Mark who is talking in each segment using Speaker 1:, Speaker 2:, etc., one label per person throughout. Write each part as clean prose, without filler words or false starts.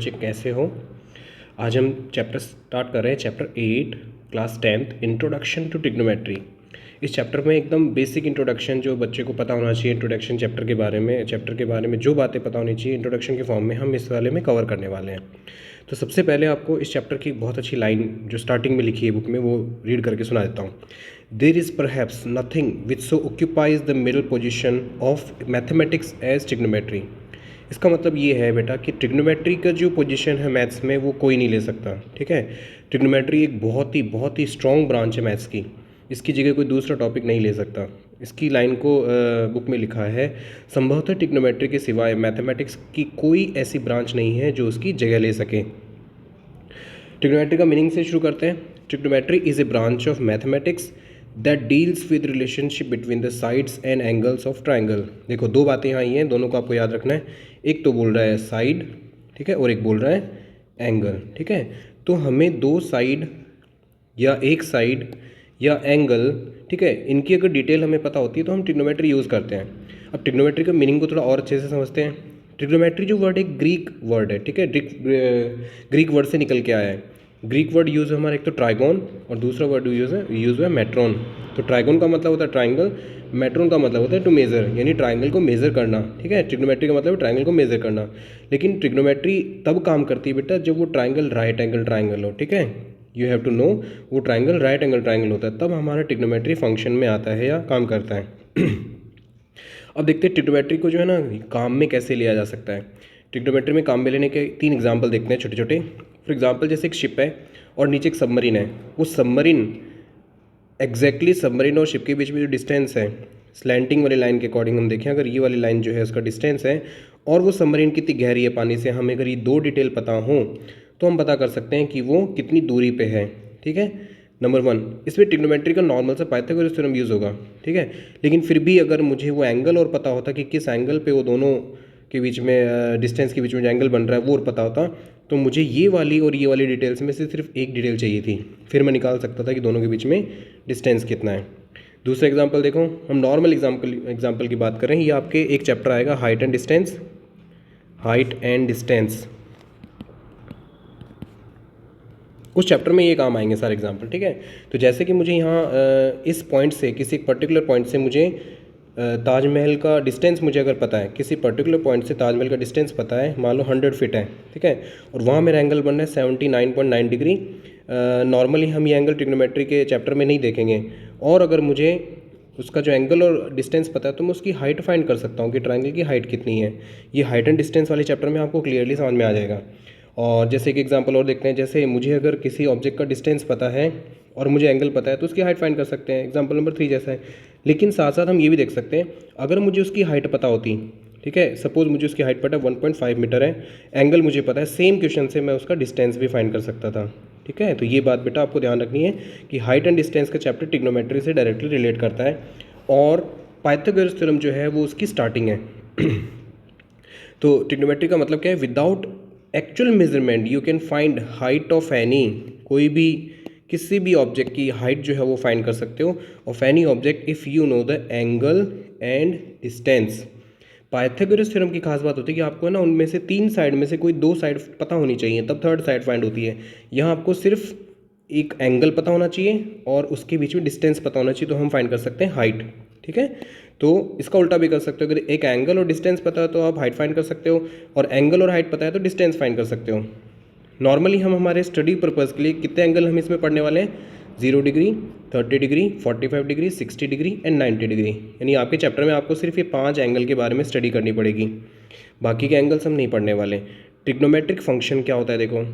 Speaker 1: बच्चे कैसे हो। आज हम चैप्टर स्टार्ट कर रहे हैं, chapter 8 class 10th introduction to trigonometry. इस चैप्टर में एकदम बेसिक इंट्रोडक्शन जो बच्चे को पता होना चाहिए, इंट्रोडक्शन चैप्टर के बारे में जो बातें पता होनी चाहिए इंट्रोडक्शन के फॉर्म में हम इस वाले में कवर करने वाले हैं। तो सबसे पहले आपको इस चैप्टर की बहुत अच्छी लाइन जो स्टार्टिंग में लिखी है बुक में वो रीड करके सुना देता हूँ। There is perhaps nothing which so occupies the middle position of mathematics as trigonometry. इसका मतलब ये है बेटा कि ट्रिग्नोमेट्री का जो पोजीशन है मैथ्स में वो कोई नहीं ले सकता। ठीक है, ट्रिग्नोमेट्री एक बहुत ही स्ट्रॉन्ग ब्रांच है मैथ्स की, इसकी जगह कोई दूसरा टॉपिक नहीं ले सकता। इसकी लाइन को बुक में लिखा है, संभवतः ट्रिग्नोमेट्री के सिवाय मैथमेटिक्स की कोई ऐसी ब्रांच नहीं है जो उसकी जगह ले सके। ट्रिग्नोमेट्री का मीनिंग से शुरू करते हैं। Trigonometry is a branch of mathematics that deals with relationship between the sides and angles of triangle. देखो दो बातें यहाँ आई हैं, दोनों को आपको याद रखना है। एक तो बोल रहा है साइड, ठीक है, और एक बोल रहा है एंगल। ठीक है, तो हमें दो साइड या एक साइड या एंगल, ठीक है, इनकी अगर डिटेल हमें पता होती है तो हम ट्रिग्नोमेट्री यूज़ करते हैं। अब ट्रिग्नोमेट्री का मीनिंग को थोड़ा और अच्छे से समझते हैं। ट्रिग्नोमेट्री जो वर्ड एक ग्रीक वर्ड है, ठीक है, ग्रीक वर्ड से निकल के आया है। ग्रीक वर्ड यूज़ है हमारा एक तो ट्राइगोन और दूसरा वर्ड यूज़ है मेट्रोन। तो ट्राइगोन का मतलब होता है ट्राइंगल, मेट्रोन का मतलब होता है टू मेज़र, यानी ट्राइंगल को मेज़र करना। ठीक है, ट्रिग्नोमेट्री का मतलब है ट्राइंगल को मेज़र करना। लेकिन ट्रिग्नोमेट्री तब काम करती है बेटा जब वो ट्राइंगल राइट एंगल ट्राइंगल हो। ठीक है, यू हैव टू नो वो ट्राइंगल राइट एंगल ट्राइंगल होता है, तब हमारा ट्रिग्नोमेट्री फंक्शन में आता है या काम करता है। अब देखते हैं ट्रिग्नोमेट्री को जो है ना काम में कैसे लिया जा सकता है। ट्रिग्नोमेट्री में काम में लेने के 3 एग्जाम्पल देखते हैं छोटे छोटे। फॉर एग्जाम्पल जैसे एक शिप है और नीचे एक सबमरीन है। वो सबमरीन एग्जैक्टली सबमरीन और शिप के बीच में जो डिस्टेंस है, स्लैंटिंग वाली लाइन के अकॉर्डिंग हम देखें, अगर ये वाली लाइन जो है उसका डिस्टेंस है और वो सबमरीन कितनी गहरी है पानी से, हमें अगर ये दो डिटेल पता हो तो हम पता कर सकते हैं कि वो कितनी दूरी पे है। ठीक है, नंबर 1, इसमें ट्रिग्नोमेट्री का नॉर्मल सा पाइथागोरस थ्योरम यूज़ होगा। ठीक है, लेकिन फिर भी अगर मुझे वो एंगल और पता होता कि किस एंगल पे वो दोनों के बीच में डिस्टेंस के बीच में जो एंगल बन रहा है वो और पता होता, तो मुझे ये वाली और ये वाली डिटेल्स में से सिर्फ एक डिटेल चाहिए थी, फिर मैं निकाल सकता था कि दोनों के बीच में डिस्टेंस कितना है। दूसरा एग्जांपल देखो, हम नॉर्मल एग्जांपल की बात कर रहे हैं। ये आपके एक चैप्टर आएगा हाइट एंड डिस्टेंस, उस चैप्टर में ये काम आएंगे सारे एग्जांपल। ठीक है, तो जैसे कि मुझे यहाँ इस पॉइंट से, किसी पर्टिकुलर पॉइंट से मुझे ताजमहल का डिस्टेंस मुझे अगर पता है, किसी पर्टिकुलर पॉइंट से ताजमहल का डिस्टेंस पता है, मान लो 100 फीट है। ठीक है, और वहाँ मेरा एंगल बन रहा है 79.9 डिग्री। नॉर्मली हम ये एंगल ट्रिग्नोमेट्री के चैप्टर में नहीं देखेंगे, और अगर मुझे उसका जो एंगल और डिस्टेंस पता है तो मैं उसकी हाइट फाइंड कर सकता हूँ कि ट्रायंगल की हाइट कितनी है। ये हाइट एंड डिस्टेंस वाले चैप्टर में आपको क्लियरली समझ में आ जाएगा। और जैसे एक एग्जांपल और देखते हैं, जैसे मुझे अगर किसी ऑब्जेक्ट का डिस्टेंस पता है और मुझे एंगल पता है तो उसकी हाइट फाइंड कर सकते हैं, एग्जांपल नंबर 3 जैसा है। लेकिन साथ साथ हम ये भी देख सकते हैं, अगर मुझे उसकी हाइट पता होती, ठीक है, सपोज मुझे उसकी हाइट पता है 1.5 मीटर है, एंगल मुझे पता है, सेम क्वेश्चन से मैं उसका डिस्टेंस भी फाइंड कर सकता था। ठीक है, तो ये बात बेटा आपको ध्यान रखनी है कि हाइट एंड डिस्टेंस का चैप्टर ट्रिग्नोमेट्री से डायरेक्टली रिलेट करता है, और पाइथागोरस थ्योरम जो है वो उसकी स्टार्टिंग है। तो ट्रिग्नोमेट्री का मतलब क्या है, without actual measurement you can find height of any, कोई भी किसी भी ऑब्जेक्ट की हाइट जो है वो फाइंड कर सकते हो of any object if you know the angle and distance. Pythagoras theorem की खास बात होती है कि आपको ना उनमें से 3 साइड में से कोई 2 साइड पता होनी चाहिए, तब थर्ड साइड फाइंड होती है। यहाँ आपको सिर्फ एक एंगल पता होना चाहिए और उसके बीच में डिस्टेंस पता होना चाहिए, तो हम फाइंड कर सकते हैं हाइट। ठीक है, तो इसका उल्टा भी कर सकते हो, अगर एक एंगल और डिस्टेंस पता है तो आप हाइट फाइंड कर सकते हो, और एंगल और हाइट पता है तो डिस्टेंस फाइंड कर सकते हो। नॉर्मली हम हमारे स्टडी पर्पज़ के लिए कितने एंगल हम इसमें पढ़ने वाले हैं, 0 degree, 30 degree, 45 degree, 60 degree and 90 degree. यानी आपके चैप्टर में आपको सिर्फ ये 5 एंगल के बारे में स्टडी करनी पड़ेगी, बाकी के एंगल्स हम नहीं पढ़ने वाले। ट्रिग्नोमेट्रिक फंक्शन क्या होता है, देखो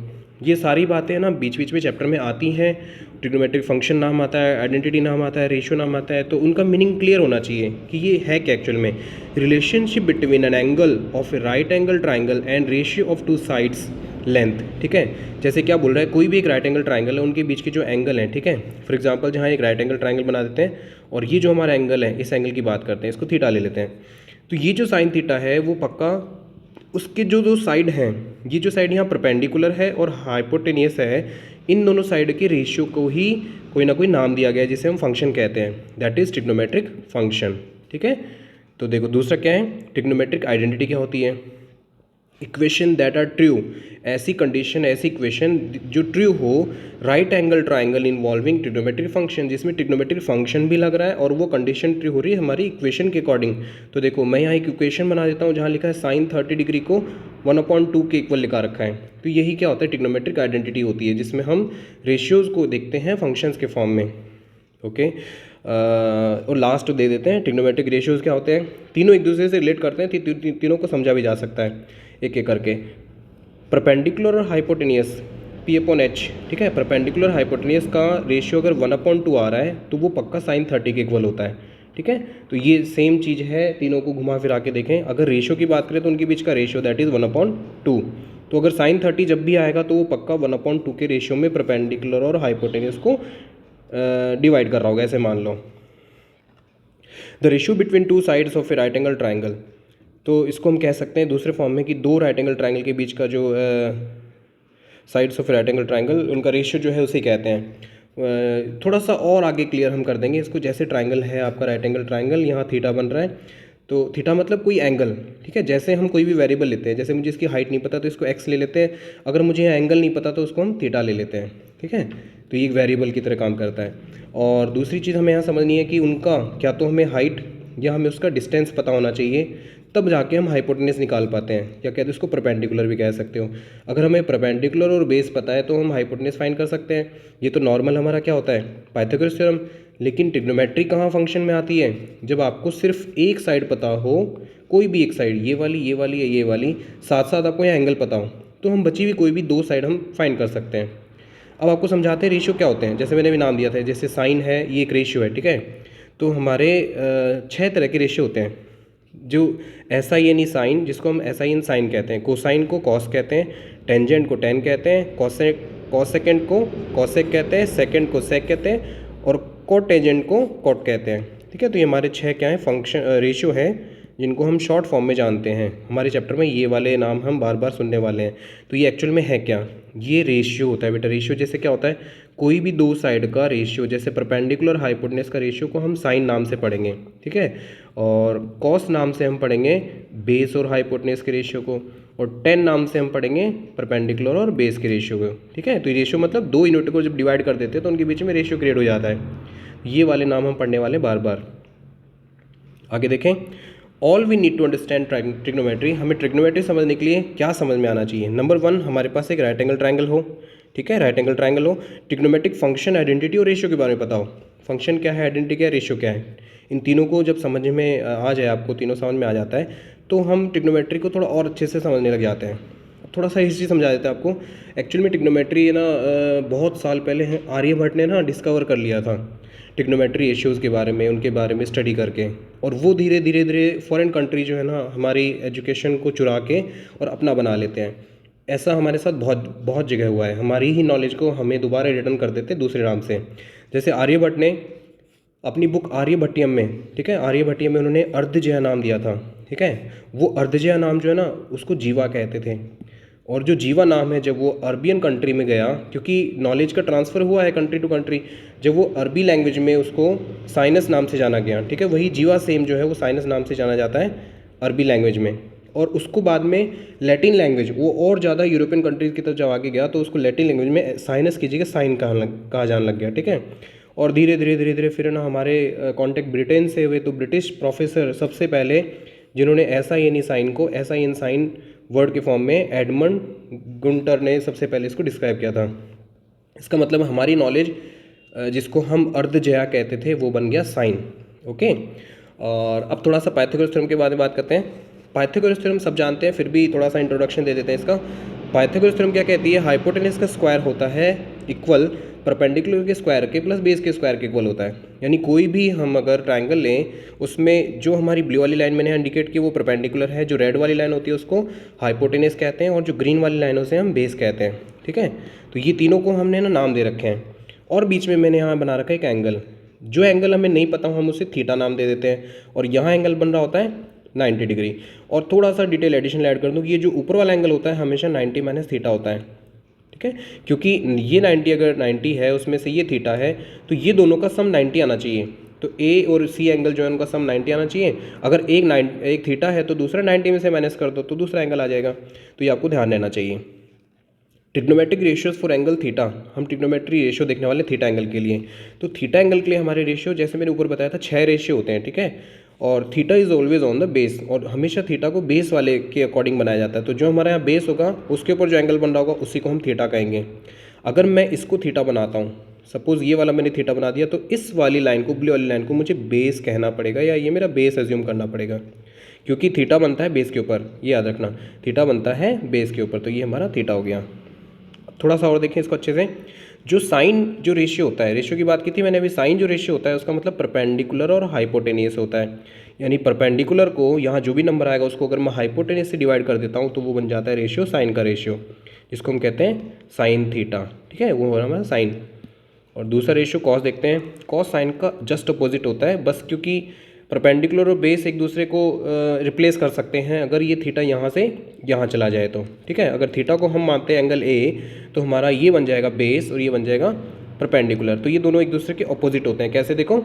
Speaker 1: ये सारी बातें ना बीच बीच में चैप्टर में आती हैं। ट्रिग्नोमेट्रिक फंक्शन नाम आता है, आइडेंटिटी नाम आता है, रेशियो नाम आता है, तो उनका मीनिंग क्लियर होना चाहिए कि ये है क्या एक्चुअल में। Relationship between an angle of a right angle triangle and ratio of 2 sides length. ठीक है, जैसे क्या बोल रहा है, कोई भी एक राइट एंगल ट्राइंगल है, उनके बीच के जो एंगल हैं, ठीक है, फॉर एग्जांपल जहाँ एक राइट एंगल ट्राइंगल बना देते हैं और ये जो हमारा एंगल है, इस एंगल की बात करते हैं, इसको थीटा ले लेते हैं, तो ये जो साइन थीटा है वो पक्का उसके जो दो साइड हैं, ये जो साइड यहाँ परपेंडिकुलर है और हाइपोटेनियस है, इन दोनों साइड के रेशियो को ही कोई ना कोई नाम दिया गया है जिसे हम फंक्शन कहते हैं, दैट इज़ ट्रिग्नोमेट्रिक फंक्शन। ठीक है, तो देखो दूसरा क्या है, ट्रिग्नोमेट्रिक आइडेंटिटी क्या होती है, इक्वेशन दैट आर ट्रू ऐसी कंडीशन, ऐसी इक्वेशन जो ट्रू हो right angle triangle involving trigonometric function, जिसमें ट्रिग्नोमेट्रिक फंक्शन भी लग रहा है और वो कंडीशन ट्रू हो रही है हमारी इक्वेशन के अकॉर्डिंग। तो देखो मैं यहाँ एक इक्वेशन बना देता हूँ जहाँ लिखा है साइन 30 डिग्री को 1/2 के इक्वल लिखा रखा है। तो यही क्या होता है, ट्रिग्नोमेट्रिक आइडेंटिटी होती है जिसमें हम रेशियोज़ को देखते हैं फंक्शंस के फॉर्म में। ओके और लास्ट दे देते हैं ट्रिग्नोमेट्रिक रेशियोज़ क्या होते हैं, तीनों एक दूसरे से रिलेट करते हैं, तीनों को समझा भी जा सकता है एक एक करके। परपेंडिकुलर और हाइपोटेनियस P/H, ठीक है। परपेंडिकुलर हाइपोटेनियस का रेशियो अगर 1/2 आ रहा है तो वो पक्का साइन 30 के इक्वल होता है, ठीक है। तो ये सेम चीज़ है, तीनों को घुमा फिरा के देखें। अगर रेशियो की बात करें तो उनके बीच का रेशियो दैट इज़ 1/2। तो अगर साइन 30 जब भी आएगा तो वो पक्का 1/2 के रेशियो में परपेंडिकुलर और हाइपोटेनियस को डिवाइड कर रहा होगा, ऐसे मान लो। The ratio between two sides of a right angle triangle, तो इसको हम कह सकते हैं दूसरे फॉर्म में कि दो राइट एंगल ट्राइंगल के बीच का जो sides of right angle triangle उनका रेशियो जो है उसे कहते हैं। थोड़ा सा और आगे क्लियर हम कर देंगे इसको। जैसे ट्राइंगल है आपका राइट एंगल ट्राइंगल, यहाँ थीटा बन रहा है, तो थीटा मतलब कोई एंगल, ठीक है। जैसे हम कोई भी वेरिएबल लेते हैं, जैसे मुझे इसकी हाइट नहीं पता तो इसको एक्स ले लेते हैं, अगर मुझे एंगल नहीं पता तो उसको हम थीटा ले लेते हैं, ठीक है। तो ये एक वेरिएबल की तरह काम करता है। और दूसरी चीज़ हमें यहाँ समझनी है कि उनका क्या तो हमें हाइट या हमें उसका डिस्टेंस पता होना चाहिए, तब जाके हम हाइपोटेनस निकाल पाते हैं, या कहते हैं उसको परपेंडिकुलर भी कह सकते हो। अगर हमें परपेंडिकुलर और बेस पता है तो हम हाइपोटेनस फाइंड कर सकते हैं। ये तो नॉर्मल हमारा क्या होता है, पाइथागोरस थ्योरम। लेकिन ट्रिग्नोमेट्री कहाँ फंक्शन में आती है, जब आपको सिर्फ एक साइड पता हो, कोई भी एक साइड, ये वाली या ये वाली, साथ साथ आपको यहाँ एंगल पता हो, तो हम बची हुई कोई भी दो साइड हम फाइंड कर सकते हैं। अब आपको समझाते हैं रेशियो क्या होते हैं। जैसे मैंने भी नाम दिया था, जैसे साइन है, ये एक रेशियो है, ठीक है। तो हमारे 6 तरह के रेशियो होते हैं। जो SIN साइन, जिसको हम SIN साइन कहते हैं, कोसाइन को कॉस कहते हैं, टेंजेंट को टेन कहते हैं, कॉसेकेंड को कॉसेक कहते हैं, सेकेंड को सेक कहते हैं, और कोटेंजेंट को कोट कहते हैं, ठीक है। तो ये हमारे 6 क्या है फंक्शन रेशियो हैं जिनको हम शॉर्ट फॉर्म में जानते हैं। हमारे चैप्टर में ये वाले नाम हम बार बार सुनने वाले हैं। तो ये एक्चुअल में है क्या, ये रेशियो होता है बेटा। रेशियो जैसे क्या होता है, कोई भी दो साइड का रेशियो, जैसे परपेंडिकुलर हाइपोटेनस का रेशियो को हम साइन नाम से पढ़ेंगे, ठीक है। और कॉस नाम से हम पढ़ेंगे बेस और हाइपोटेनस के रेशियो को, और टेन नाम से हम पढ़ेंगे परपेंडिकुलर और बेस के रेशियो को, ठीक है। तो ये रेशियो मतलब दो यूनिट को जब डिवाइड कर देते हैं तो उनके बीच में रेशियो क्रिएट हो जाता है। ये वाले नाम हम पढ़ने वाले बार बार। आगे देखें, all we need to understand trigonometry. हमें ट्रिग्नोमेट्री समझने के लिए क्या समझ में आना चाहिए। नंबर 1, हमारे पास एक राइट एंगल ट्राइंगल हो, ठीक है, राइट एंगल ट्राइंगल हो, ट्रिग्नोमेट्रिक फंक्शन, आइडेंटिटी और रेशियो के बारे में पता हो। फंक्शन क्या है, आइडेंटिटी क्या है, रेशियो क्या है, इन तीनों को जब समझ में आ जाए, आपको तीनों समझ में आ जाता है, तो हम ट्रिग्नोमेट्री को थोड़ा और अच्छे से समझने लग जाते हैं। थोड़ा सा हिस्ट्री समझा देते हैं आपको। एक्चुअल में ट्रिग्नोमेट्री है ना, बहुत साल पहले आर्यभट्ट ने ना डिस्कवर कर लिया था ट्रिग्नोमेट्री इश्यूज़ के बारे में, उनके बारे में स्टडी करके, और वो धीरे धीरे फॉरेन कंट्री जो है ना हमारी एजुकेशन को चुरा के और अपना बना लेते हैं। ऐसा हमारे साथ बहुत जगह हुआ है। हमारी ही नॉलेज को हमें दोबारा रिटर्न कर देते दूसरे नाम से। जैसे आर्यभट्ट ने अपनी बुक आर्यभट्टियम में, ठीक है, आर्यभट्टियम में उन्होंने अर्धजया नाम दिया था, ठीक है। वो अर्धजया नाम जो है ना उसको जीवा कहते थे। और जो जीवा नाम है, जब वो अरबियन कंट्री में गया, क्योंकि नॉलेज का ट्रांसफ़र हुआ है कंट्री टू कंट्री, जब वो अरबी लैंग्वेज में उसको साइनस नाम से जाना गया, ठीक है। वही जीवा सेम जो है वो साइनस नाम से जाना जाता है अरबी लैंग्वेज में। और उसको बाद में लैटिन लैंग्वेज, वो और ज़्यादा यूरोपियन कंट्रीज़ की तरफ जब आगे गया तो उसको लैटिन लैंग्वेज में साइनस की जगह साइन कहा जाने लग गया, ठीक है। और धीरे धीरे फिर ना हमारे कॉन्टेक्ट ब्रिटेन से हुए, तो ब्रिटिश प्रोफेसर सबसे पहले जिन्होंने SIN साइन को SIN साइन वर्ड के फॉर्म में एडमंड गुंटर ने सबसे पहले इसको डिस्क्राइब किया था। इसका मतलब हमारी नॉलेज जिसको हम अर्धजया कहते थे वो बन गया साइन, ओके। और अब थोड़ा सा पाइथागोरस थ्योरम के बारे में बात करते हैं। पाइथागोरस थ्योरम सब जानते हैं, फिर भी थोड़ा सा इंट्रोडक्शन दे देते हैं इसका। पाइथागोरस थ्योरम क्या कहती है, हाइपोटेनस का स्क्वायर होता है इक्वल परपेंडिकुलर के स्क्वायर के प्लस बेस के स्क्वायर के इक्वल होता है। यानी कोई भी हम अगर ट्रायंगल लें, उसमें जो हमारी ब्लू वाली लाइन मैंने इंडिकेट की वो परपेंडिकुलर है, जो रेड वाली लाइन होती है उसको हाइपोटेनस कहते हैं, और जो ग्रीन वाली लाइन उसे हम बेस कहते हैं, ठीक है। तो ये तीनों को हमने ना नाम दे रखे हैं, और बीच में मैंने यहाँ बना रखा है एक एंगल। जो एंगल हमें नहीं पता हम उसे थीटा नाम दे देते हैं, और यहाँ एंगल बन रहा होता है 90 डिग्री। और थोड़ा सा डिटेल एडिशन ऐड कर दूँ कि ये जो ऊपर वाला एंगल होता है हमेशा 90 माइनस थीटा होता है, ठीक है। क्योंकि ये 90 अगर 90 है, उसमें से ये थीटा है, तो ये दोनों का सम 90 आना चाहिए। तो A और C एंगल जो है उनका सम 90 आना चाहिए। अगर एक थीटा है तो दूसरा 90 में से माइनस कर दो तो दूसरा एंगल आ जाएगा। तो ये आपको ध्यान रहना चाहिए। Trigonometric ratios for angle theta, हम ट्रिग्नोमेट्री रेशियो देखने वाले थीटा एंगल के लिए। तो थीटा एंगल के लिए हमारे रेशियो, जैसे मैंने ऊपर बताया था, 6 रेशियो होते हैं, ठीक है। और theta is always on the base, और हमेशा थीटा को बेस वाले के अकॉर्डिंग बनाया जाता है। तो जो हमारे यहाँ बेस होगा उसके ऊपर जो एंगल बन रहा होगा उसी को हम थीटा कहेंगे। अगर मैं इसको थीटा बनाता हूँ, सपोज ये वाला मैंने थीटा बना दिया, तो इस वाली लाइन को, ब्लू वाली लाइन को मुझे बेस कहना पड़ेगा, या ये मेरा बेस एज्यूम करना पड़ेगा, क्योंकि थीटा बनता है बेस के ऊपर, ये याद रखना, थीटा बनता है बेस के ऊपर। तो ये हमारा थीटा हो गया। थोड़ा सा और देखें इसको अच्छे से। जो साइन जो रेशियो होता है, रेशियो की बात की थी मैंने अभी, साइन जो रेशियो होता है उसका मतलब परपेंडिकुलर और हाइपोटेनियस होता है। यानी परपेंडिकुलर को, यहाँ जो भी नंबर आएगा उसको अगर मैं हाइपोटेनियस से डिवाइड कर देता हूँ तो वो बन जाता है रेशियो साइन का रेशियो, जिसको हम कहते हैं साइन थीटा, ठीक है, वो हो रहा है हमारा साइन। और दूसरा रेशियो कॉस देखते हैं। कॉस साइन का जस्ट अपोजिट होता है, बस क्योंकि परपेंडिकुलर और बेस एक दूसरे को रिप्लेस कर सकते हैं अगर ये थीटा यहाँ से यहाँ चला जाए तो, ठीक है। अगर थीटा को हम मानते हैं एंगल ए, तो हमारा ये बन जाएगा बेस और ये बन जाएगा परपेंडिकुलर। तो ये दोनों एक दूसरे के ऑपोजिट होते हैं। कैसे देखो,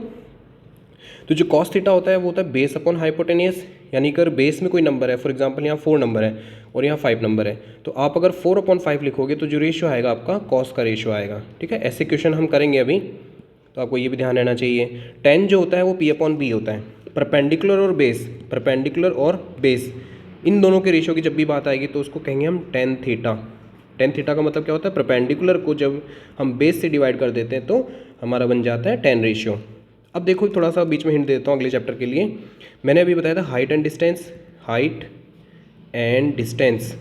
Speaker 1: तो जो कॉस थीटा होता है वो होता है बेस अपॉन हाइपोटेनियस, यानी अगर बेस में कोई नंबर है, फॉर एग्जांपल यहाँ 4 नंबर है और यहाँ 5 नंबर है, तो आप अगर 4/5 लिखोगे तो जो रेशियो आएगा आपका कॉस का रेशियो आएगा, ठीक है। ऐसे क्वेश्चन हम करेंगे अभी, तो आपको ये भी ध्यान रहना चाहिए। टेन जो होता है वो P/B होता है। परपेंडिकुलर और बेस, परपेंडिकुलर और बेस, इन दोनों के रेशियो की जब भी बात आएगी तो उसको कहेंगे हम टेन थीटा। टेन थीटा का मतलब क्या होता है, परपेंडिकुलर को जब हम बेस से डिवाइड कर देते हैं तो हमारा बन जाता है टेन रेशियो। अब देखो थोड़ा सा बीच में हिंट देता हूँ अगले चैप्टर के लिए। मैंने अभी बताया था height and distance, height and distance,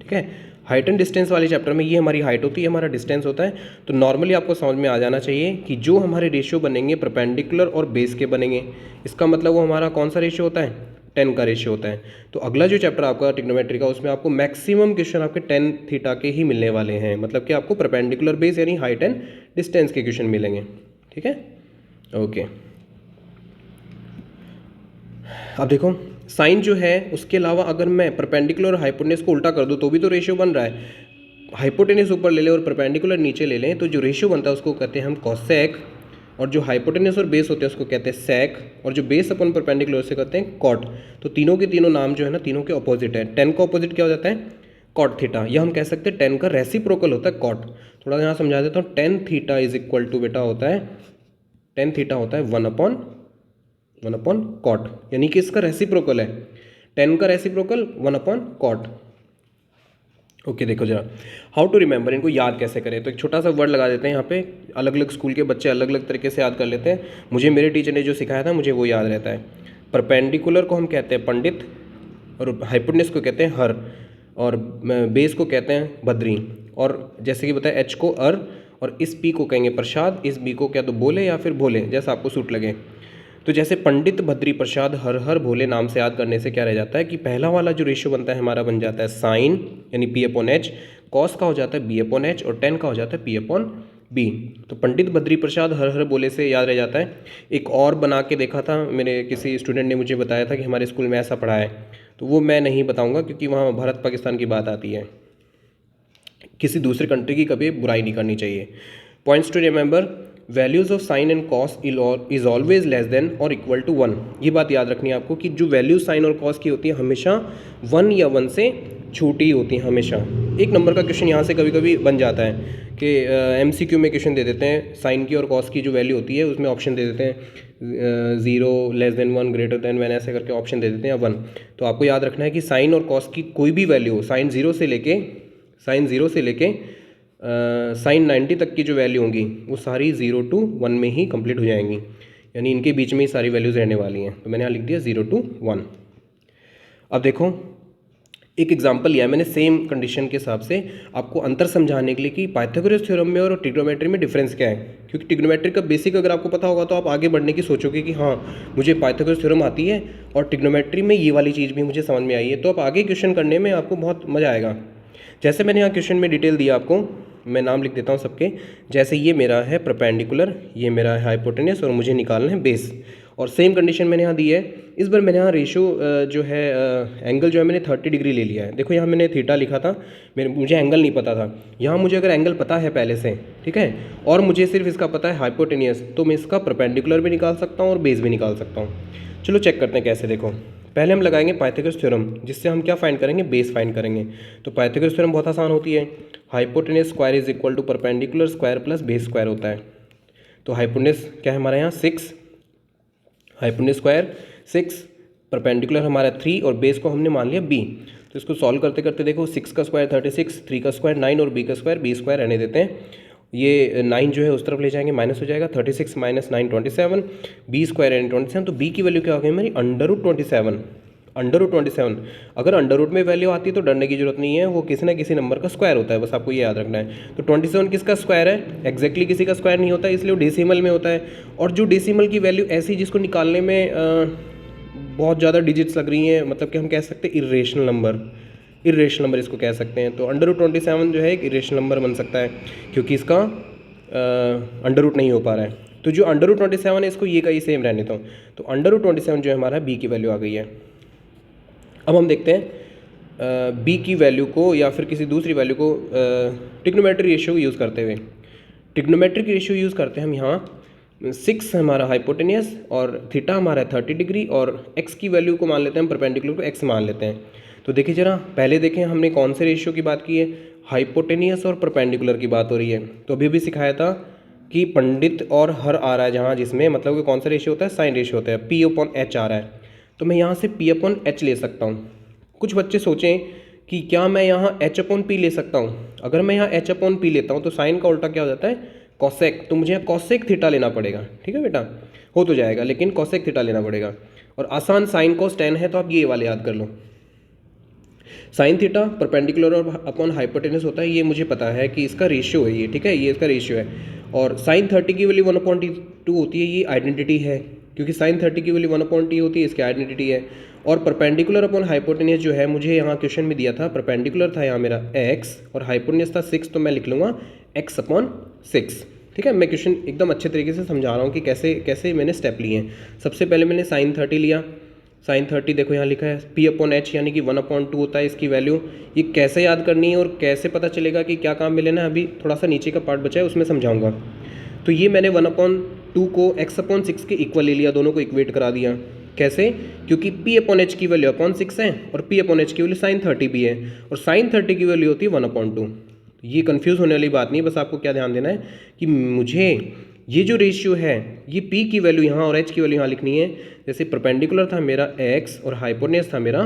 Speaker 1: ठीक है। हाइट एंड डिस्टेंस वाले चैप्टर में ये हमारी हाइट होती है, हमारा डिस्टेंस होता है। तो नॉर्मली आपको समझ में आ जाना चाहिए कि जो हमारे रेशियो बनेंगे परपेंडिकुलर और बेस के बनेंगे, इसका मतलब वो हमारा कौन सा रेशियो होता है, 10 का रेशियो होता है। तो अगला जो चैप्टर आपका ट्रिग्नोमेट्री का, उसमें आपको मैक्सिमम क्वेश्चन आपके 10 थीटा के ही मिलने वाले हैं, मतलब कि आपको परपेंडिकुलर बेस यानी हाइट एंड डिस्टेंस के क्वेश्चन मिलेंगे, ठीक है। ओके, अब देखो साइन जो है उसके अलावा अगर मैं परपेंडिकुलर और हाइपोटेनस को उल्टा कर दूं तो भी तो रेशियो बन रहा है। हाइपोटेनस ऊपर ले लें और परपेंडिकुलर नीचे ले लें तो जो रेशियो बनता है उसको कहते हैं हम कॉसेक, और जो हाइपोटेनस और बेस होते हैं उसको कहते हैं सेक, और जो बेस अपन परपेंडिकुलर से कहते हैं कॉट। तो तीनों के तीनों नाम जो है ना, तीनों के अपोजिट है। 10 का अपोजिट क्या हो जाता है, कॉट थीटा, या हम कह सकते हैं 10 का रेसिप्रोकल होता है कॉट। थोड़ा यहाँ समझा देता हूँ। 10 थीटा इज इक्वल टू बेटा होता है, 10 थीटा होता है 1/1 कॉट, यानी कि इसका रेसिप्रोकल है। 10 का रेसिप्रोकल 1/कॉट। ओके, देखो जरा हाउ टू रिमेंबर, इनको याद कैसे करें। तो एक छोटा सा वर्ड लगा देते हैं यहाँ पे, अलग अलग स्कूल के बच्चे अलग अलग तरीके से याद कर लेते हैं। मुझे मेरे टीचर ने जो सिखाया था मुझे वो याद रहता है। परपेंडिकुलर को हम कहते हैं पंडित, और हाइपोटेनस को कहते हैं हर, और बेस को कहते हैं बद्री, और जैसे कि बताया एच को अर, और इस पी को कहेंगे प्रसाद, इस बी को क्या तो बोले या फिर भोले, जैसा आपको सूट लगे। तो जैसे पंडित बद्री प्रसाद हर हर भोले नाम से याद करने से क्या रह जाता है कि पहला वाला जो रेशियो बनता है हमारा बन जाता है साइन यानी P/H, कॉस का हो जाता है B/H, और 10 का हो जाता है P/B। तो पंडित बद्री प्रसाद हर हर बोले से याद रह जाता है। एक और बना के देखा था, मेरे किसी स्टूडेंट ने मुझे बताया था कि हमारे स्कूल में ऐसा पढ़ा है, तो वो मैं नहीं बताऊँगा क्योंकि वहाँ भारत पाकिस्तान की बात आती है, किसी दूसरे कंट्री की कभी बुराई नहीं करनी चाहिए। Points to remember, values of sine and cos is always less than और इक्वल टू 1। ये बात याद रखनी है आपको कि जो वैल्यू साइन और कॉस की होती है हमेशा 1 या 1 से छोटी होती है हमेशा। एक नंबर का क्वेश्चन यहाँ से कभी कभी बन जाता है कि MCQ में क्वेश्चन दे देते हैं, साइन की और कॉस की जो वैल्यू होती है उसमें ऑप्शन दे देते हैं 0, लेस देन 1, ग्रेटर देन 1, ऐसे करके ऑप्शन दे देते हैं, या 1। तो आपको याद रखना है कि साइन और कॉस की कोई भी वैल्यू, साइन 0 से लेके साइन 90 तक की जो वैल्यू होंगी वो सारी 0 to 1 में ही कंप्लीट हो जाएंगी, यानी इनके बीच में ही सारी वैल्यूज़ रहने वाली हैं। तो मैंने यहाँ लिख दिया 0 to 1। अब देखो एक एग्जांपल लिया है मैंने सेम कंडीशन के हिसाब से आपको अंतर समझाने के लिए कि पाइथागोरस थ्योरम में और ट्रिग्नोमेट्री में डिफरेंस क्या है। क्योंकि ट्रिग्नोमेट्री का बेसिक अगर आपको पता होगा तो आप आगे बढ़ने की सोचोगे कि हाँ मुझे पाइथागोरस थ्योरम आती है और ट्रिग्नोमेट्री में ये वाली चीज़ भी मुझे समझ में आई है, तो आप आगे क्वेश्चन करने में आपको बहुत मज़ा आएगा। जैसे मैंने यहाँ क्वेश्चन में डिटेल दिया आपको, मैं नाम लिख देता हूँ सबके। जैसे ये मेरा है परपेंडिकुलर, ये मेरा है हाइपोटेनस, और मुझे निकालना है बेस। और सेम कंडीशन मैंने यहाँ दी है। इस बार मैंने यहाँ रेशियो जो है एंगल जो है मैंने 30 डिग्री ले लिया है। देखो यहाँ मैंने थीटा लिखा था, मुझे एंगल नहीं पता था। यहाँ मुझे अगर एंगल पता है पहले से, ठीक है, और मुझे सिर्फ इसका पता है हाइपोटेनियस, तो मैं इसका परपेंडिकुलर भी निकाल सकता हूँ और बेस भी निकाल सकता हूँ। चलो चेक करते हैं कैसे। देखो पहले हम लगाएंगे पाइथागोरस थ्योरम, जिससे हम क्या फाइंड करेंगे, बेस फाइंड करेंगे। तो पाइथागोरस थ्योरम बहुत आसान होती है। Hypotenuse square is equal to perpendicular square plus base square होता है। तो हाइपोटेनस क्या है हमारे यहाँ 6, हाइपोटेनस स्क्वायर 6, परपेंडिकुलर हमारा 3 और बेस को हमने मान लिया b। तो इसको सॉल्व करते करते देखो 6 का स्क्वायर 36, 3 का स्क्वायर 9 और b का स्क्वायर b स्क्वायर रहने देते हैं। ये 9 जो है उस तरफ ले जाएंगे, माइनस हो जाएगा, 36 माइनस 9 27, b स्क्वायर यानी 27। तो b की वैल्यू क्या हो गई हमारी √27, √27। अगर अंडर रूट में वैल्यू आती है तो डरने की जरूरत नहीं है, वो किसी ना किसी नंबर का स्क्वायर होता है, बस आपको ये याद रखना है। तो 27 किसका स्क्वायर है? एग्जैक्टली किसी का स्क्वायर नहीं होता है, इसलिए वो डेसिमल में होता है। और जो डेसिमल की वैल्यू ऐसी जिसको निकालने में बहुत ज़्यादा डिजिट्स लग रही हैं, मतलब कि हम कह सकते हैं इरेशनल नंबर, इरेशनल नंबर इसको कह सकते हैं। तो √27 जो है एक इरेशनल नंबर बन सकता है क्योंकि इसका अंडर रूट नहीं हो पा रहा है। तो जो √27 है इसको ये का ये सेम रहने देता हूँ। तो √27 जो है हमारा b की वैल्यू आ गई है। अब हम देखते हैं b की वैल्यू को या फिर किसी दूसरी वैल्यू को ट्रिग्नोमेट्रिक रेशियो यूज़ करते हुए। ट्रिग्नोमेट्रिक रेशियो यूज़ करते हैं हम यहाँ 6 हमारा हाइपोटेनियस और थीटा हमारा 30 डिग्री और x की वैल्यू को मान लेते हैं हम, परपेंडिकुलर को x मान लेते हैं। तो देखिए जरा पहले देखें हमने कौन से रेशियो की बात की है, हाइपोटेनियस और परपेंडिकुलर की बात हो रही है। तो अभी भी सिखाया था कि पंडित और हर आ रहा है जहाँ, जिसमें मतलब कि कौन सा रेशियो होता है, साइन रेशियो होता है, p/h आ रहा है। तो मैं यहाँ से p/h ले सकता हूँ। कुछ बच्चे सोचें कि क्या मैं यहाँ h/p ले सकता हूँ? अगर मैं यहाँ h/p लेता हूँ तो साइन का उल्टा क्या हो जाता है, कॉसेक। तो मुझे यहाँ कॉसेक थीटा लेना पड़ेगा, ठीक है बेटा, हो तो जाएगा लेकिन कॉसेक थीटा लेना पड़ेगा। और आसान साइन कॉस tan है तो आप ये वाले याद कर लो। साइन थीटा परपेंडिकुलर और अपॉन हाइपोटेनस होता है, ये मुझे पता है कि इसका रेशियो है ये, ठीक है, ये इसका रेशियो है। और साइन 30 की वैल्यू 1/2 होती है, ये आइडेंटिटी है क्योंकि साइन 30 की वैल्यू 1/t होती है, इसकी आइडेंटिटी है। और परपेंडिकुलर अपॉन हाइपोटेनस जो है मुझे यहाँ क्वेश्चन में दिया था, परपेंडिकुलर था यहाँ मेरा x और हाइपोटेनस था 6, तो मैं लिख लूँगा x/6, ठीक है। मैं क्वेश्चन एकदम अच्छे तरीके से समझा रहा हूँ कि कैसे कैसे मैंने स्टेप लिए हैं। सबसे पहले मैंने साइन 30 लिया, साइन 30 देखो यहाँ लिखा है p/h यानी कि 1/2 होता है इसकी वैल्यू। ये कैसे याद करनी है और कैसे पता चलेगा कि क्या काम मिले ना, अभी थोड़ा सा नीचे का पार्ट बचा है उसमें समझाऊंगा। तो ये मैंने 1/2 को x/6 के इक्वल ले लिया, दोनों को इक्वेट करा दिया। कैसे? क्योंकि p/h की वैल्यू /6 है और p/h की वैल्यू साइन 30 भी है और साइन 30 की वैल्यू होती है 1/2। ये कंफ्यूज होने वाली बात नहीं है, बस आपको क्या ध्यान देना है कि मुझे ये जो रेशियो है ये p की वैल्यू यहाँ और h की वैल्यू यहाँ लिखनी है। जैसे परपेंडिकुलर था मेरा x और हाइपोटेनस था मेरा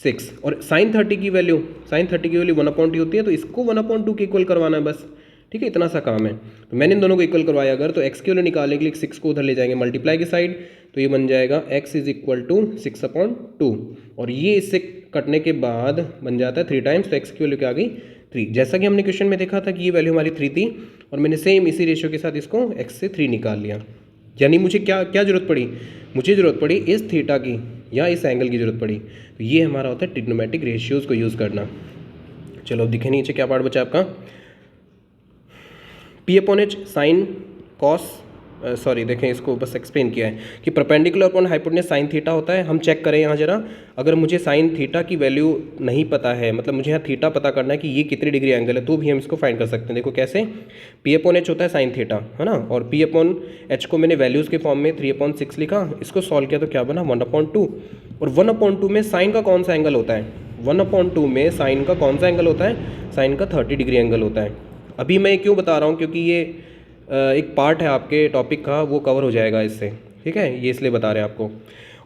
Speaker 1: 6 और साइन 30 की वैल्यू 1/2 होती है, तो इसको 1/2 के इक्वल करवाना है बस, ठीक है, इतना सा काम है। तो मैंने इन दोनों को इक्वल करवाया अगर, तो x की वैल्यू निकालने के लिए 6 को उधर ले जाएंगे मल्टीप्लाई की साइड, तो ये बन जाएगा x = 6/2 और ये इससे कटने के बाद बन जाता है 3 टाइम्स, तो x की वैल्यू क्या आ गई 3। जैसा कि हमने क्वेश्चन में देखा था कि ये वैल्यू हमारी 3 थी और मैंने सेम इसी रेशियो के साथ इसको x से 3 निकाल लिया। यानी मुझे क्या क्या जरूरत पड़ी, मुझे ज़रूरत पड़ी इस थीटा की या इस एंगल की ज़रूरत पड़ी। तो ये हमारा होता है ट्रिग्नोमेट्रिक रेशियोज़ को यूज़ करना। चलो अब दिखे नीचे क्या पार्ट बचा आपका, p/h साइन कॉस, सॉरी देखें इसको बस एक्सप्लेन किया है कि perpendicular upon hypotenuse sine theta होता है। हम चेक करें यहाँ जरा, अगर मुझे साइन थीटा की वैल्यू नहीं पता है, मतलब मुझे यहाँ थीटा पता करना है कि ये कितनी डिग्री एंगल है, तो भी हम इसको फाइंड कर सकते हैं। देखो कैसे, p/h होता है साइन थीटा, है ना, और p/h को मैंने वैल्यूज़ के फॉर्म में 3/6 लिखा, इसको सॉल्व किया तो क्या बना 1/2। और 1/2 में साइन का कौन सा एंगल होता है, 1/2 में साइन का कौन सा एंगल होता है, साइन का 30 डिग्री एंगल होता है। अभी मैं क्यों बता रहा हूँ, क्योंकि ये एक पार्ट है आपके टॉपिक का, वो कवर हो जाएगा इससे, ठीक है, ये इसलिए बता रहे हैं आपको।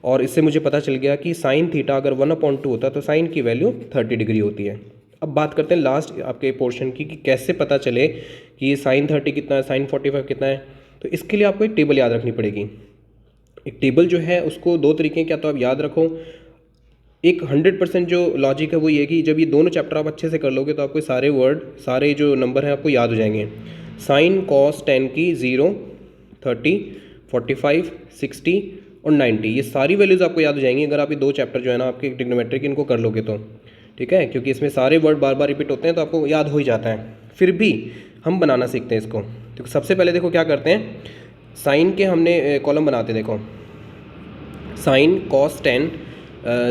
Speaker 1: और इससे मुझे पता चल गया कि साइन थीटा अगर 1/2 होता है तो साइन की वैल्यू 30 डिग्री होती है। अब बात करते हैं लास्ट आपके पोर्शन की कि कैसे पता चले कि ये साइन 30 कितना है, साइन 45 कितना है। तो इसके लिए आपको एक टेबल याद रखनी पड़ेगी। एक टेबल जो है उसको दो तरीके क्या तो आप याद रखो, एक 100% जो लॉजिक है वो ये कि जब ये दोनों चैप्टर आप अच्छे से कर लोगे तो आपको सारे वर्ड, सारे जो नंबर हैं आपको याद हो जाएंगे। साइन कॉस 10 की 0, 30, 45, 60 और 90, ये सारी वैल्यूज़ आपको याद हो जाएंगी अगर आप ये दो चैप्टर जो है ना आपके ट्रिग्नोमेट्रिक इनको कर लोगे तो, ठीक है, क्योंकि इसमें सारे वर्ड बार बार रिपीट होते हैं तो आपको याद हो ही जाता है। फिर भी हम बनाना सीखते हैं इसको। तो सबसे पहले देखो क्या करते हैं, साइन के हमने कॉलम बनाते हैं। देखो साइन कॉस 10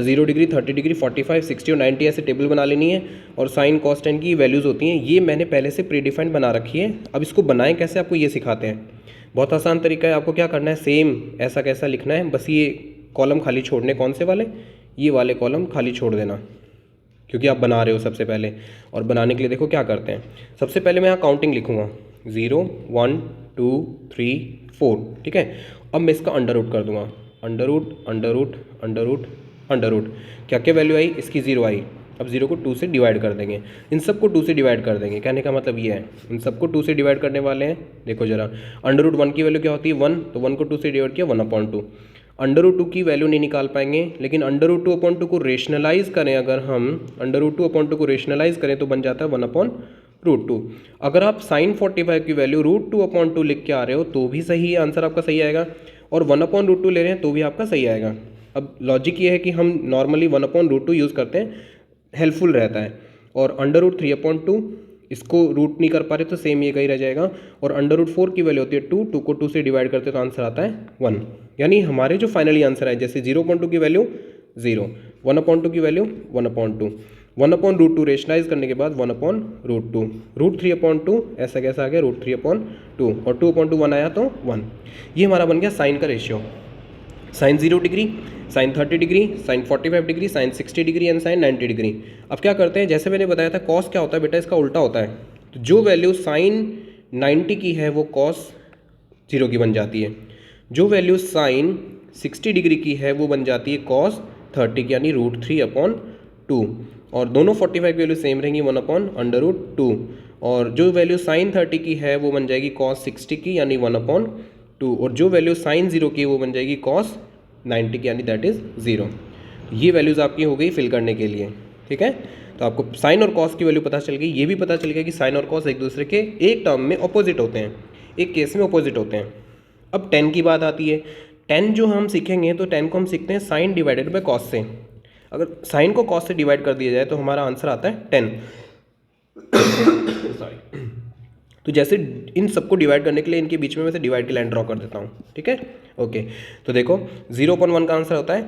Speaker 1: 0 डिग्री, 30 डिग्री, 45, 60 और 90 ऐसे टेबल बना लेनी है और साइन कॉस 10 की वैल्यूज़ होती हैं, ये मैंने पहले से प्री डिफाइंड बना रखी है। अब इसको बनाएं कैसे आपको ये सिखाते हैं, बहुत आसान तरीका है। आपको क्या करना है, सेम ऐसा कैसा लिखना है, बस ये कॉलम खाली छोड़ने, कौन से वाले, ये वाले कॉलम खाली छोड़ देना, क्योंकि आप बना रहे हो सबसे पहले। और बनाने के लिए देखो क्या करते हैं, सबसे पहले मैं यहाँ काउंटिंग लिखूँगा 0 1 2 3 4, ठीक है। अब मैं इसका अंडर रूट कर दूंगा, under root under root under root under root, क्या क्या वैल्यू आई, इसकी 0 आई। अब 0 को 2 से डिवाइड कर देंगे, इन सबको 2 से डिवाइड कर देंगे, कहने का मतलब ये है इन सबको 2 से डिवाइड करने वाले हैं। देखो जरा, अंडर रूट 1 की वैल्यू क्या होती है 1, तो 1 को 2 से डिवाइड किया 1/2। अंडर रूट 2 की वैल्यू नहीं निकाल पाएंगे, लेकिन अंडर रूट 2/2 को रेशनलाइज करें, अगर हम अंडर रूट 2/2 को रेशनलाइज करें तो बन जाता है 1/√2। अगर आप साइन 45 की वैल्यू √2/2 लिख के आ रहे हो तो भी सही है, आंसर आपका सही आएगा, और 1/√2 ले रहे हैं तो भी आपका सही आएगा। अब लॉजिक ये है कि हम नॉर्मली 1/√2 यूज़ करते हैं, हेल्पफुल रहता है। और अंडर रूट 3/2 इसको रूट नहीं कर पा रहे तो सेम ये कहीं रह जाएगा। और अंडर रूट 4 की वैल्यू होती है 2, 2 को 2 से डिवाइड करते तो आंसर आता है 1। यानी हमारे जो फाइनली आंसर है, जैसे 0/2 की वैल्यू 0, 1/2 की वैल्यू 1/2, 1/√2 रेशनलाइज करने के बाद 1/√2, √3/2 ऐसा कैसा आ गया √3/2, और 2/2 1 आया तो 1। ये हमारा बन गया साइन का ratio, sine 0 degree, sine 30 degree, sine 45 degree, sine 60 degree and sine 90 degree. अब क्या करते हैं, जैसे मैंने बताया था कॉस क्या होता है बेटा, इसका उल्टा होता है। तो जो वैल्यू साइन 90 की है वो कॉस 0 की बन जाती है, जो वैल्यू साइन 60 डिग्री की है वो बन जाती है कॉस 30 की, यानी √3/2। और दोनों 45 की वैल्यू सेम रहेंगी 1/√2। और जो वैल्यू साइन 30 की है वो बन जाएगी कॉस 60 की, यानी 1/2। और जो वैल्यू साइन 0 की वो बन जाएगी कॉस 90 की, यानी दैट इज़ 0। ये वैल्यूज़ आपकी हो गई फिल करने के लिए, ठीक है। तो आपको साइन और कॉस की वैल्यू पता चल गई, ये भी पता चल गया कि साइन और कॉस एक दूसरे के एक टर्म में अपोजिट होते हैं, एक केस में अपोजिट होते हैं। अब टेन की बात आती है, टेन जो हम सीखेंगे तो टेन को हम सीखते हैं साइन डिवाइडेड बाय कॉस से। अगर साइन को कॉस से डिवाइड कर दिया जाए तो हमारा आंसर आता है 10। सॉरी। तो जैसे इन सबको डिवाइड करने के लिए इनके बीच में मैं से डिवाइड की लाइन ड्रॉ कर देता हूँ, ठीक है। ओके, तो देखो 0/1 का आंसर होता है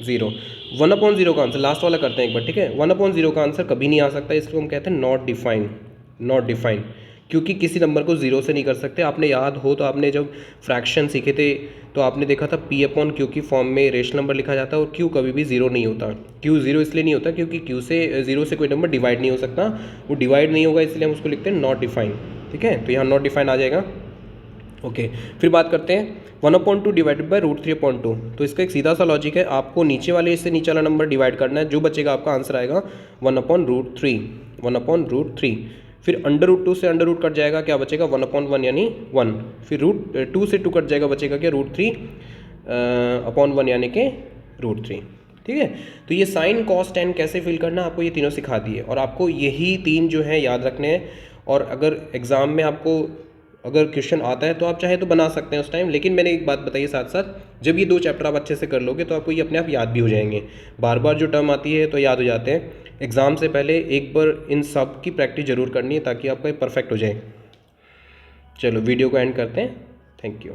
Speaker 1: 0, 1/0 का आंसर लास्ट वाला करते हैं एक बार, ठीक है। 1/0 का आंसर कभी नहीं आ सकता, इसको हम कहते हैं नॉट डिफाइन, नॉट डिफाइन, क्योंकि किसी नंबर को 0 से नहीं कर सकते। आपने याद हो तो आपने जब फ्रैक्शन सीखे थे तो आपने देखा था P/Q की फॉर्म में रेशनल नंबर लिखा जाता है, और Q कभी भी 0 नहीं होता। Q 0 इसलिए नहीं होता क्योंकि Q से 0 से कोई नंबर डिवाइड नहीं हो सकता, वो डिवाइड नहीं होगा, इसलिए हम उसको लिखते हैं नॉट डिफाइन, ठीक है। तो यहाँ नॉट डिफाइन आ जाएगा। ओके, फिर बात करते हैं 1/2 डिवाइडेड बाय √3/2। तो इसका एक सीधा सा लॉजिक है, आपको नीचे वाले से नीचे वाला नंबर डिवाइड करना है, जो बचेगा आपका आंसर आएगा 1/√3, 1/√3। फिर अंडर रूट 2 से अंडर रूट कट जाएगा, क्या बचेगा 1/1 यानी 1। फिर √2 से 2 कट जाएगा, बचेगा क्या √3/1 यानी कि √3, ठीक है। तो ये साइन कॉस टेन कैसे फिल करना आपको ये तीनों सिखा दिए, और आपको यही तीन जो है याद रखने हैं। और अगर एग्ज़ाम में आपको अगर क्वेश्चन आता है तो आप चाहे तो बना सकते हैं उस टाइम, लेकिन मैंने एक बात बताई साथ साथ, जब ये 2 चैप्टर आप अच्छे से कर लोगे तो आपको ये अपने आप याद भी हो जाएंगे। बार बार जो टर्म आती है तो याद हो जाते हैं। एग्ज़ाम से पहले एक बार इन सब की प्रैक्टिस ज़रूर करनी है ताकि आपका परफेक्ट हो जाए। चलो वीडियो को एंड करते हैं, थैंक यू।